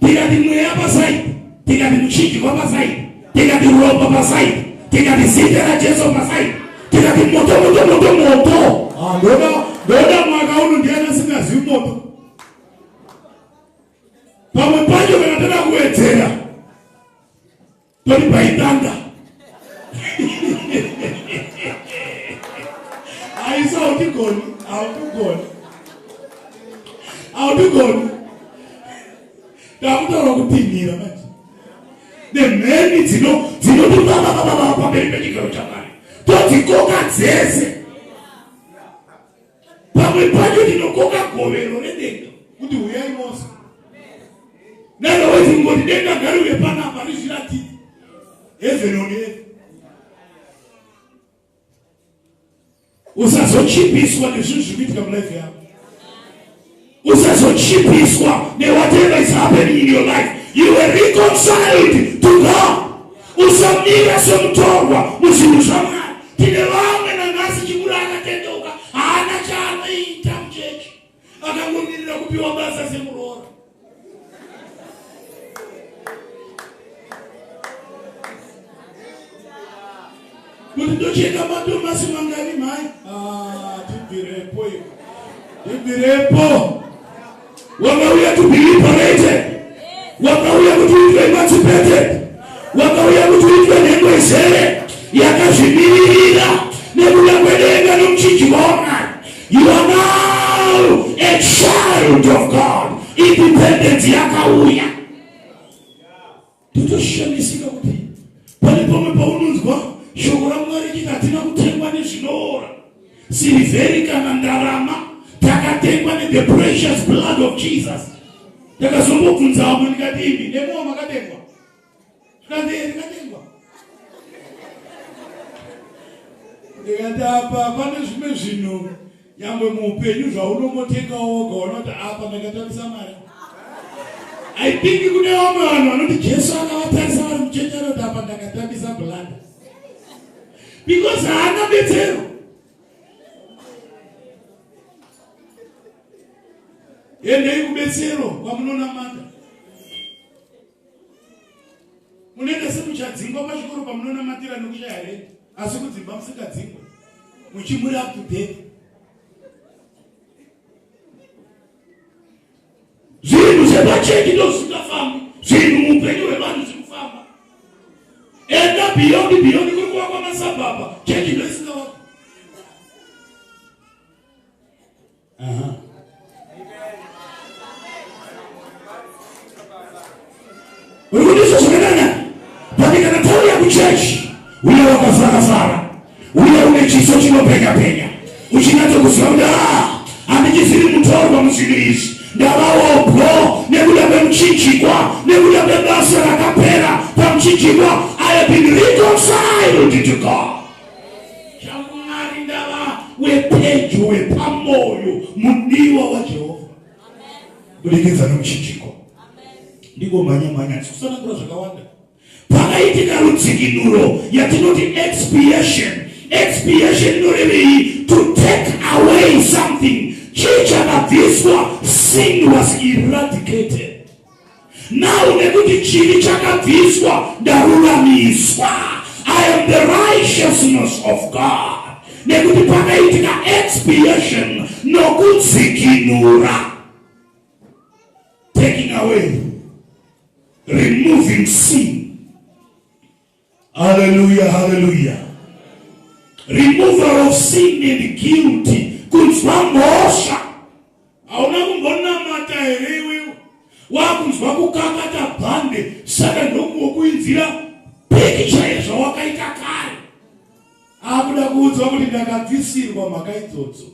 Tikati mweya pasaidi, tikati mchinji kwa pasaidi, tikati ropa pasaidi, tikati zita la Jesu pasaidi, tikati moto. Ndoda mwaka unu ndiana sina zi moto. Pamwe panjo venatana kuwetera. Toni paitanga. Aisa autikoni. Takutara kupinira manje. Nemeni dzino tibaba pamberi pechigaro chamari. Totikoka dzese. Pamwe pacho tinokoka govero nedenga kuti uyai mose. Nalo wezi ngoti denga gari uye panapa rishirati. Heaven on earth. Usazochipiswa nezvinhu zvikuitika mulife yako. Usazochipiswa whatever is happening in your life. You were reconciled to God. Usamira semutorwa muzvinhu zvamwari. Tine vamwe nanhasi chikuru akatendoka haana chaanoita muchechi. Akangomirira kupiwa basa semuroora. Kuti ndocheka madomasi mangani mai. Tibvirepo. Wakauya to be liberated. Wakauya kuti uitwe emancipated. Wakauya kuti uitwe nhengo izere yakazvimirira nekuda kwedenga nomuchinji waMwari. You are now a child of God. Independence yakauya. Totoshamisika kuti pane pamwe paunonzwa shoko raMwari chiti hatina kutengwa nezvinoora, sirivheri kana ndarama, takatengwa the precious blood of Jesus. Takazombobvunza vamwe ndikati imi nemowa makatengwa? Ndikatengwa. Ndikati apa pane zvimwe zvinhu nyangwe muupenyu zvaunomotengawo woga unoti apa ndakatambisa mari. I think kune vamwe vanhu vanoti Jesu akavatadzisa vari muchechi anoti apa ndakatambisa blood. Because haana betsero. Endei kubetsero kwamunonamata. Munoenda semuchadzingwa pachikoro pamunonamatira nokushaya renti, asi kudzimba musikadzingwe muchimuri up to date. Zvinhu zvepachechi ndozvisingafambi, zvinhu muupenyu hwevanhu zvirikufamba. Enda beyond kuri kuvakwa masabhaba, chechi ndoisingavakwa. Urikundizwa zvakanaka. Pandikana tauya kuchechi, uya wakafara, uya une chiso chinopenya, uchinatsokuziva kuti handichiziri mutorwa muzvinhu izvi. Ndavawopo nekuda kwemuchinjikwa, nekuda kwebasa rakapera pamuchinjikwa. I have been reconciled to God. Shamwari ndava wepedyo wepamoyo, mudiwa waJehovha. Kubudikidza nomuchinjikwa. Ndingomhanya tikusanangura zvakawanda. Pakaitika rudzikinuro yatinoti expiation. Expiation inorevei to take away something. Chichakabviswa, sin was eradicated. Now nekuti chivi chakabviswa, ndaruramiswa. I am the righteousness of God. Nekuti pakaitika expiation, nokudzikinura. Taking away, removing sin. Hallelujah, hallelujah. Removal of sin and guilt. Kunzwa mhosva. Hauna kumbonamata here iwewe. Wakunzwa kukakata bhande, saka ndokuinzira pikicha yezvawakaita kare. Akuda kuudzwa kuti ndakabvisirwa mhaka idzodzo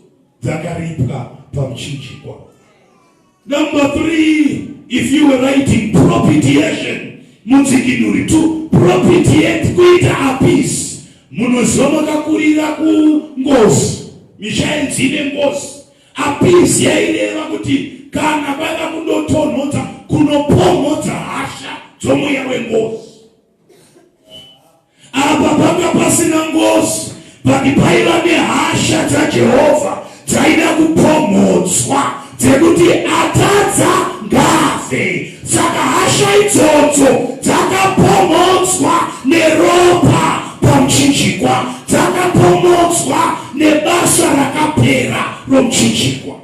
dzakaripwa pamuchinjikwa. Number 3, if you were writing propitiation, mudzikinuri to propitiate kuita appease. Munoziva makakurira kungozi, mishaedzine ngozi. Appease yaireva kuti kana kwada kundotonhodza, kunopomhodza hasha dzomweya wengozi. Apa panga pasina ngozi, paki paiva nehasha dzaJehovha dzaida kupomodzwa dzekuti atadza ngafe. Saka hasha idzodzo dzakapomodzwa neropa pamuchinjikwa, dzakapomodzwa nebasa rakapera romuchinjikwa.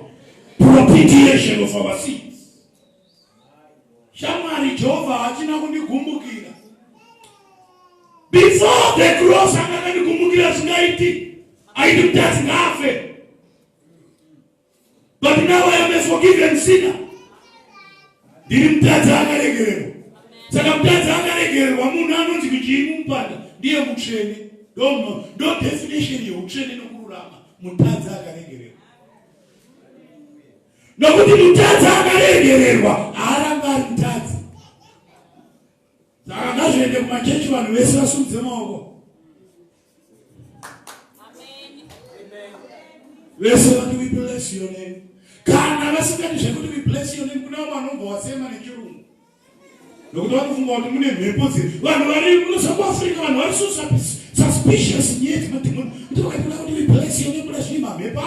Propitiation of our sins. Shamwari Jehovah hachina kunigumbukira. Before the cross akanigumbukira singaiti. Aiti mutadzi ngafe. But now I am a forgiven sinner. Ndiri mutadzi akaregererwa. Saka mutadzi akaregererwa munhu anonzi kuchii mupanda ndiye mutsvene. Ndo definition yeutsvene nokururama. Mutadzi akaregererwa. Nokuti mutadzi akaregererwa haaranga ari mutadzi. Saka ngazviende kumachechi vanhu vese vasumudze maoko. Vese vati we bless your name. Kana vasingati zvekuti we bless your name kuna vanobva vasema nechirungu. Nokuti vanofunga kuti mune mhepo vanhu vari kunosakuafrica, vanhu vari so suspicious nyeti madhimoni. Kuti vakatila kuti we bless your name kuna zvii mamhepo.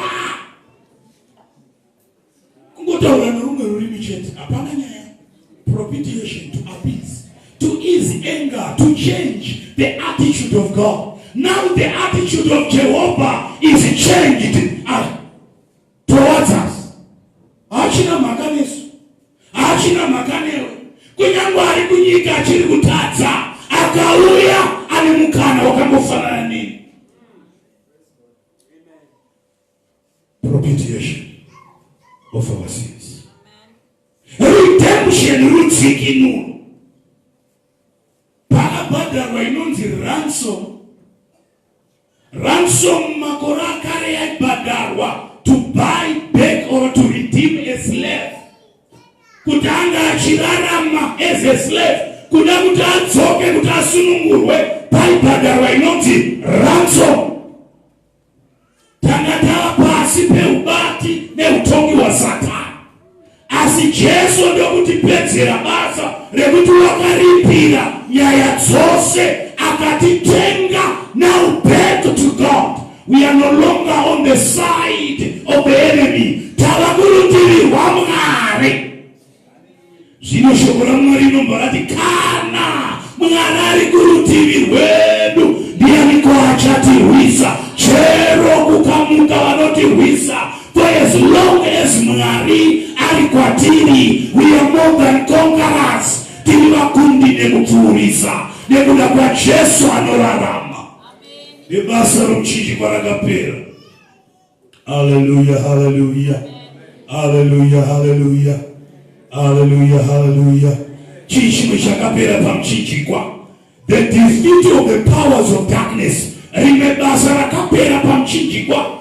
Kungotaura norumwe rurimi chete, hapana nyaya. Propitiation, to appease, to ease anger, to change the attitude of God. Now the attitude of Jehovah is changed towards us. Hachina makanesu, hachina makanewe. Kunyangu ari kunyika achiri kutadza, akauya ane mukana wakangofanana nini. Propitiation of our sins. Redemption rutsikinuro. Pakabhadharwa inonzi ransom. Ransom makore akare yaibhadharwa to buy back or to redeem a slave. Kuti anga achirarama as a slave, kuda kuti adzoke kuti asunungurwe, paibhadharwa inonzi ransom. Tanga tava pasi peubati neutongi wa Satani. Asi Jesu ndokutipedzera basa rekuti wakaripira nyaya dzose akatitenga now back to God. We are no longer on the side of the enemy. Tavakurutirirwa Mwari. Zvino shoko raMwari rinomborati kana Mwari ari kurutivi rwedu, ndianiko achatirwisa? Chero kukamuka vanotirwisa. For as long as Mwari ari kwatiri, we are more than conquerors. Tiri vakundi nekupfuurisa nekuda kwaJesu anorarama. Nebasa romuchinjikwa rakapera. Hallelujah, hallelujah. Hallelujah, hallelujah. Hallelujah, hallelujah. Chishimwe chakapera pamuchinjikwa. The defeat of the powers of darkness. Rime basa rakapera pamuchinjikwa.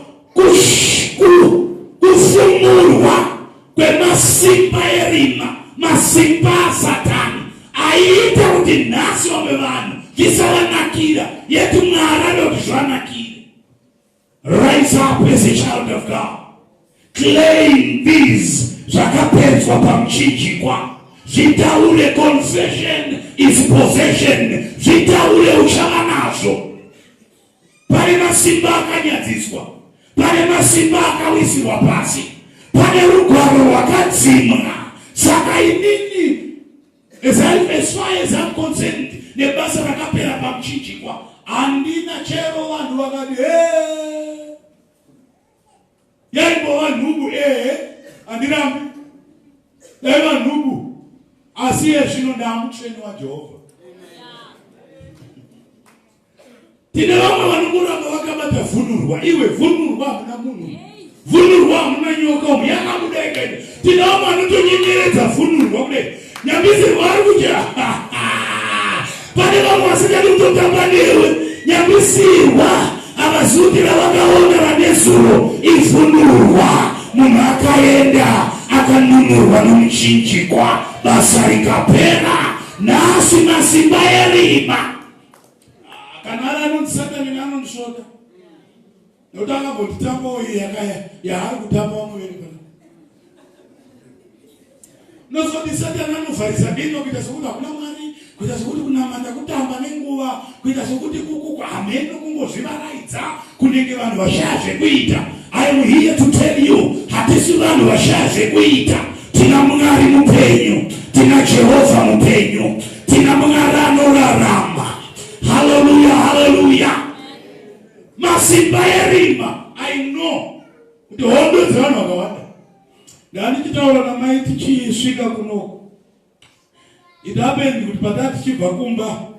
Kufumurwa kwemasimba erima, masimba aSatani aita kuti nhasi vamwe vanhu zvisavanakira, yeti Mwari anoti zvanakire. Rise up as a child of God. Claim these zvakapedzwa pamuchinjikwa. Zvitaure confession is possession. Zvitaure uchava nazvo. Pane masimba akanyadziswa, pane masimba akawisirwa pasi, pane rugwaro rwakadzimwa. Saka inini, as far as I'm concerned, nebasa rakapera pamuchinjikwa, handina chero vanhu vakati yaimbova nhubu handirambi daiva nhubu, asi yezvino ndamutsveni waJehovha. Tine vamwe vanomuramba vakabata vhunurwa. Iwe vhunurwa hamuna munhu, vhunurwa hamuna nyoka umu yakamudaikaita. Tine vamwe vanotonyenyeredza vhunurwa kudai. Nyambisirwa ari kudya. Pane vamwe vasingadi kutotamba newe. Nyambisirwa avazukira vakaona vanezuro ivhunurwa. Munhu akaenda akanunurwa nomuchinjikwa, basa rikapera. Nhasi masimba erima. Kana ari anonzi Satani anondisvoda. Nokuti akambonditambawo iye yaari kutamba vamwe vedu kana. Nozoti Satani anovharisa dino kuita sokuti hakuna Mwari, kuita sokuti kunamata kutamba nenguva, kuita sokuti hameno kungozvivaraidza kunenge vanhu vashaya zvekuita. I am here to tell you, hatisi vanhu vashaje kuita. Tina Mwari mupenyu, tina Jehova mupenyu, tina Mwari anorarama. Hallelujah, hallelujah. Masimba erima. I know. The whole zano wakawanda. Gani kitaola na maiti chiishika kuno. It happened with Padati Chibakumba.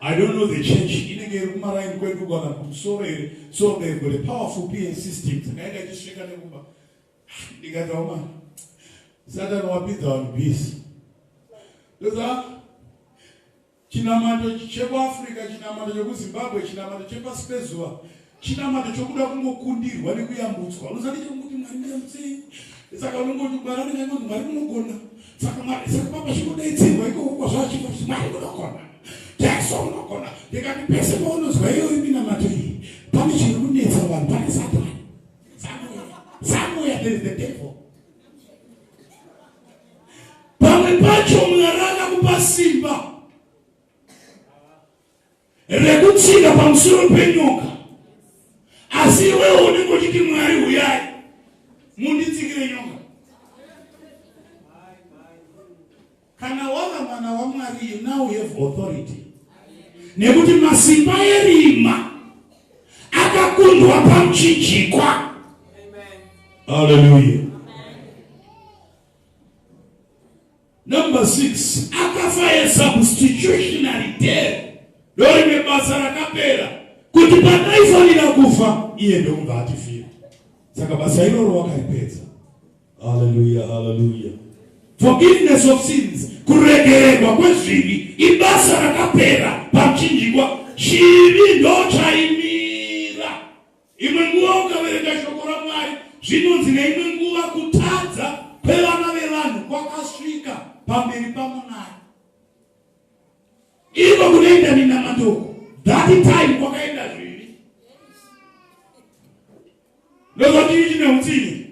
I don't know the church. Inege kumara in kwetu kwa kumsore. So they've got a powerful PA system. Naenda jishika ne kumba. Nigata oma. Satan wapita wanubisi. Doza. Chinamato cheko Afrika, chinamato cheko Zimbabwe, chinamato cheko Spezua. Chinamato chokuda kungo kundirwa nekuyambutswa. Unozati chokuti mwari mutsi. Saka unongo chubarani nyango mwari munogona. Saka papa chikudeitsigwa iko kwa zvachiko mwari munogona. Jackson unogona. Ndikati pese paunozwa iyo minamato iyi. Pane chiri kunetsa vanhu, pane Satan. Somewhere there is the devil. Pamwe pacho mnarana kupa simba. Rekutsika pamusoro penyoka. Asi wewe unenge chiti mwari uyai. Munditsikire nyoka. Kana wava mwana wa Mwari, you now have authority. Nekuti masimba erima akakundwa pamuchinjikwa. Hallelujah. Number 6, akafa a substitutionary death. Lori mebasa rakapera. Kuti pataifanira kufa, iye ndo mvatifira. Saka basa hilo wakaripeza. Hallelujah, hallelujah. Forgiveness of sins, kuregererwa kwezvivi, ibasa rakapera pamuchinjikwa. Chivi ndo chaimira. Imwe nguva ukaverenga shoko raMwari, zvinonzi neimwe nguva kutadza kwevana vevanhu kwakasvika pamberi paMwari. Iko kunoenda minamatoko. That time kwakaenda zvivi. Nozoti ichi neutsinye.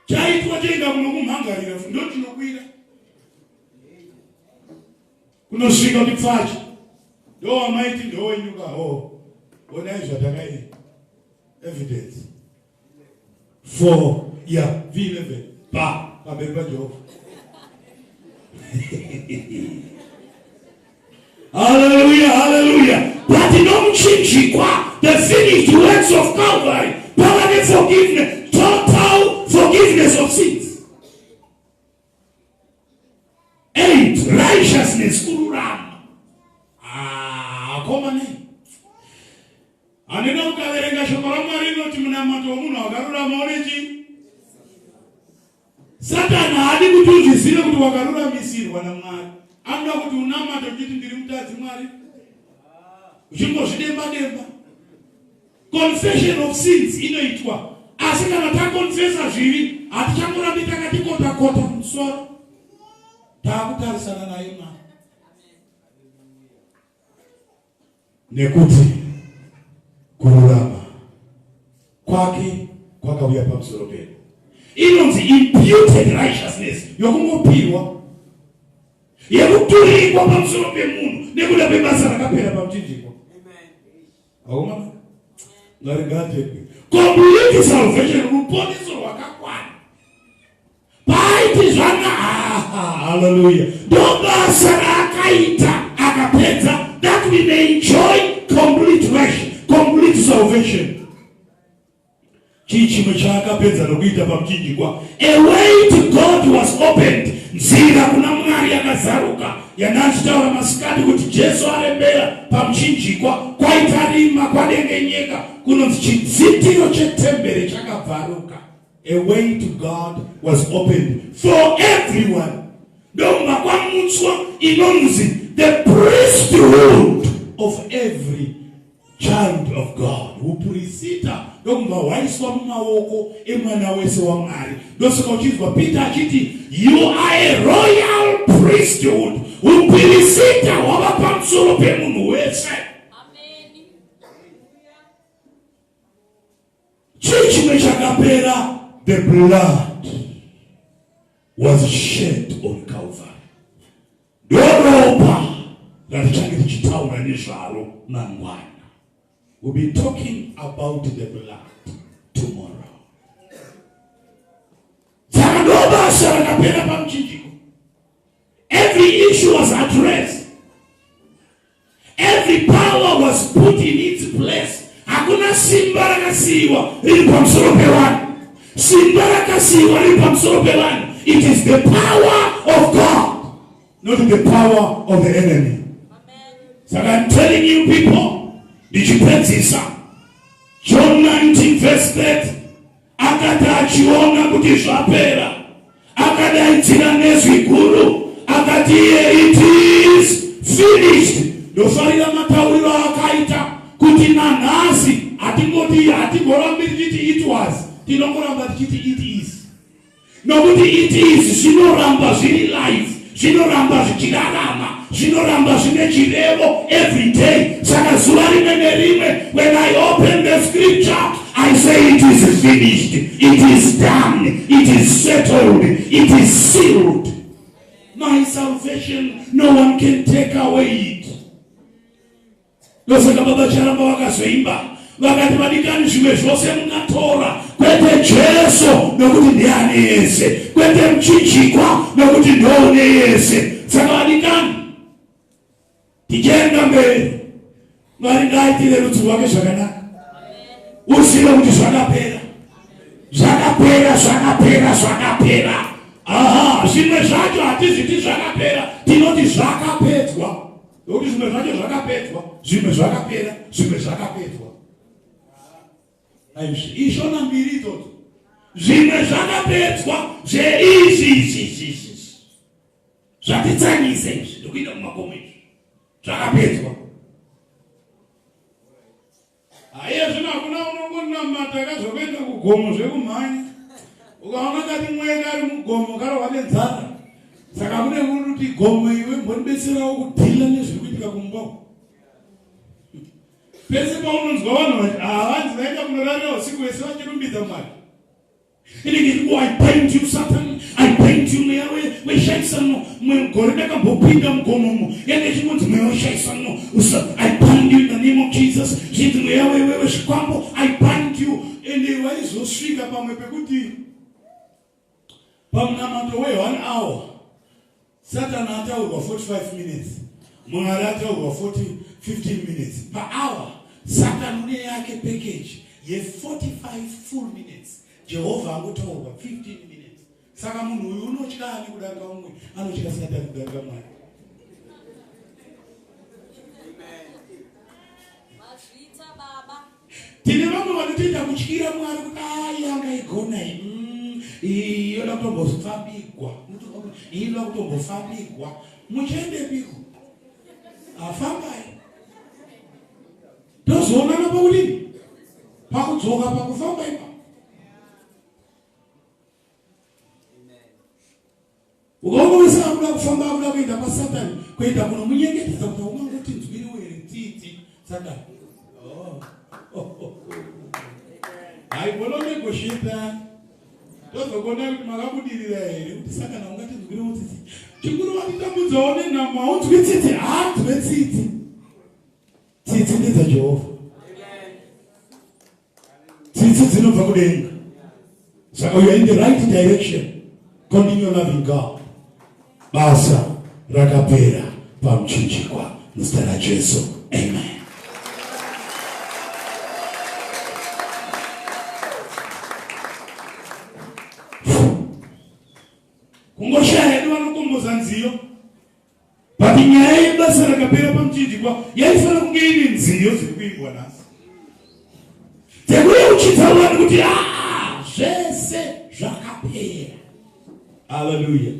Chaitwa chenga kunokumhangarira ndo chinokwira. Kunosvika kupfacha. Ndo wamaiti ndo wenyuka ho. Onai zvatakaita. Evidence. 4 V11 pamberi paJehovha. Hallelujah, hallelujah. But no mchinjikwa, the finished works of Calvary, permanent forgiveness, total forgiveness of sins. 8, righteousness, kururama. Koma ni. Anena ukaverenga shoko raMwari noti munamato munhu wakarurama unechi. Satan haadi kuti uzvizire kuti wakaruramisirwa naMwari. Anoda kuti unamato kuti ndiri mutadzi Mwari. Uchingozvidemba demba. Confession of sins inoitwa. Asi kana takonfesa zvivi, hatichangorambi takati kota musoro. Takutarisana naye Mwari. Nekuti kururama kwake kwakauya pamusoro pedu. Inonzi imputed righteousness yokungopirwa yekuturikwa pamusoro pemunhu nekuda kwebasa rakapera pamuchinjikwa. Amen. Ngaringatekwe. Complete salvation, ruponeso rwakakwana. Paiti zvana hallelujah. Ndo basa rakaita akapedza that we may enjoy complete salvation. Chichimwe chakapedza nokuita pamuchinjikwa. A way to God was opened. Nzira kuna Mwari yakazaruka. Yanachitaura masikati kuti Jesu arembera pamuchinjikwa. Kwaita rima kwadengenyeka. Kunonzi chidzitiro chetembere chakabvaruka. A way to God was opened for everyone. Ndomba kwamutswa inonzi the priesthood of every child of God. Upurisita ndomba waiswa mumaoko emwana wese waMwari. Ndosaka uchizwa Peter achiti you are a royal priesthood. Upurisita wava pamusoro pemunhu wese. Amen. Chimwe chakapera, the blood was shed on Calvary. Ndoropa ratichanga tichitaura nezvaro mangwana. We'll be talking about the blood tomorrow. Zakadobasa rakapera pamchinjiko. Every issue was addressed. Every power was put in its place. Hakuna simba rakasiwa ilipamsoro pewani. Simba rakasiwa ilipamsoro pewani. It is the power of God, not the power of the enemy. So I'm telling you people, did you pray this? John 19 verse 30. Akada achiona kuti zvapera. Akada itina nezwi guru. Akati it is finished. Ndofarira matauriro akaita kuti nanhasi hatingorambiri chiti it was. Tinongoramba chiti it is. Nokuti it is zvinoramba zviri life. Zvinoramba zvichirarama. Zvinoramba zvine chirevo every day. Saka zuva rimwe nerimwe, when I open the scripture, I say it is finished. It is done. It is settled. It is sealed. My salvation, no one can take away it. Losaka baba charamba wakazoimba. Vakati vadikani zvimwe zvose munatora. Kwete Jesu nokuti ndiani yese. Kwete mchinjikwa nokuti ndone yese. Saka vadikani tijenga mberi. Mwari ngaitire rudzi rwake zvakanaka. Uzive kuti zvakapera. Zvakapera. Aha, zvimwe zvacho hatizviti zvakapera. Tinoti zvakapedzwa. Nokuti zvimwe zvacho zvakapedzwa. Zvimwe zvakapera. Zvimwe zvakapedzwa. Ishona mbiri itoto. Zvimwe zvakapedzwa. Zveizvi. Zvatitsanise izvi. Ndokuita mumakomo izvi. Zvakapedzwa. Aiye zvino hakuna unongonamata akazokuenda kugomo zvekumhanya. Ukaona kati mwenga ari mugomo karohwa nenzara. Saka kune kuti gomo iwe mbondibetserawo kudhila nezviri kuitika kumba. Pese paunonzwa vanhu vati havanzi vaenda kunorarira usiku wese vachirumbidza Mwari. I bind you, Satan. I bind you, weshaisano. Gore ndakambopinda mugomomo. Yanga chinonzi mweya weshaisano. I bind you in the name of Jesus. Zvinzi mweya wezvikwambo. I bind you. Ende waizosvika pamwe pekuti pamunamato we1 hour. Satan ataurwa 45 minutes. Mwari ataurwa 15 minutes. Per hour. Satan une yake package ye 45 full minutes. Jehovah angotaurwa 15 minutes. Saka munhu uyu unotyani kudanga umwe, anotyasa Satan kudanga Mwari. Tine vamwe vanotoita kutyira Mwari kuti yanga igona iyi yoda kutombofambigwa. Inoda kutombofambigwa. Muchende piko. Afambai. Tozoonana paulini. Pakudzoka pakufamba ipa. Ukaongoresa akuda kufamba akuda kuenda paSatani, kuenda kunomunyengetedza kuti ungangoti nzwiri were titi Satani. Haigona negoshita. Tozogona kuti makabudirira here kuti Satani ungati nzwiri were titi. Chikuru vatitambudzawo nenhama unzwi tsitsi. Hanzwe tsitsi. Tsitsi ndedzaJehovha. Tsitsi dzinobva kudenga. Saka you are in the right direction. Continue loving God. Basa rakapera pamchinjikwa muzita raJesu. Amen. Kungoshaya hedu vanokomboza nziyo. But nyaya yebasa rakapera pamchinjikwa yaifana kunge ine nziyo dziri kuimbwa nhasi. Tekuye uchitaura kuti zvese zvakapera. Hallelujah.